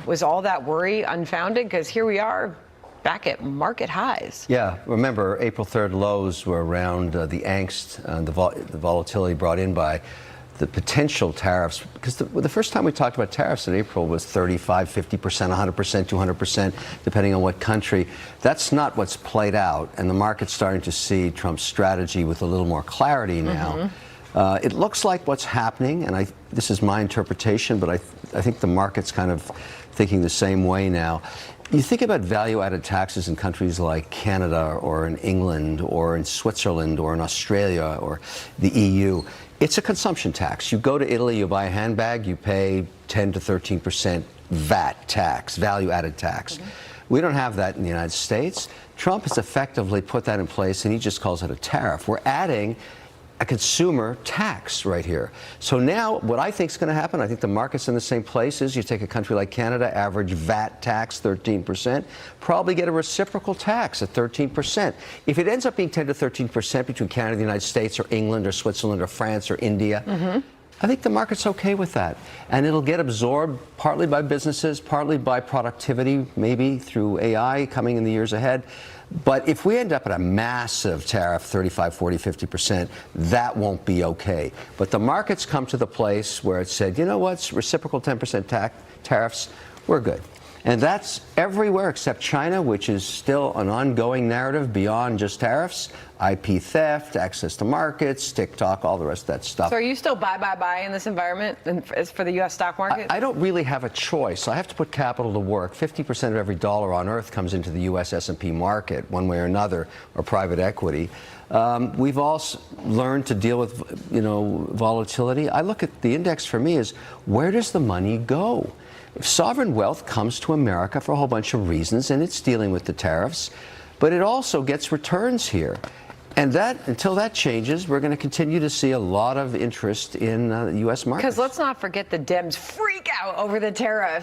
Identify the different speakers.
Speaker 1: Was all that worry unfounded? Because here we are back at market highs.
Speaker 2: Yeah, remember April 3rd lows were around the angst and the volatility brought in by the potential tariffs, because the first time we talked about tariffs in April was 35, 50%, 100%, 200%, depending on what country. That's not what's played out, and the market's starting to see Trump's strategy with a little more clarity now. It looks like what's happening, and this is my interpretation, but I think the market's kind of thinking the same way now. You think about value-added taxes in countries like Canada or in England or in Switzerland or in Australia or the EU. It's a consumption tax. You go to Italy, you buy a handbag, you pay 10 to 13% VAT tax, value-added tax. We don't have that in the United States. Trump has effectively put that in place, and he just calls it a tariff. We're adding a consumer tax right here. So now what I think is going to happen, I think the market's in the same place, is you take a country like Canada, average VAT tax 13%, probably get a reciprocal tax at 13%. If it ends up being 10 to 13% between Canada, the United States, or England, or Switzerland, or France, or India, I think the market's okay with that. And it'll get absorbed partly by businesses, partly by productivity, maybe through AI coming in the years ahead. But if we end up at a massive tariff, 35, 40, 50%, that won't be okay. But the market's come to the place where it said, you know what, reciprocal 10% tariffs, we're good. And that's everywhere except China, which is still an ongoing narrative beyond just tariffs. IP theft, access to markets, TikTok, all the rest of that stuff.
Speaker 1: So are you still buy in this environment as for the U.S. stock market?
Speaker 2: I don't really have a choice. I have to put capital to work. 50% of every dollar on earth comes into the US S&P market, one way or another, or private equity. We've all learned to deal with, volatility. I look at the index for me as, where does the money go? Sovereign wealth comes to America for a whole bunch of reasons, and it's dealing with the tariffs, but it also gets returns here. And until that changes, we're going to continue to see a lot of interest in the U.S. market.
Speaker 1: Because let's not forget the Dems freak out over the tariffs.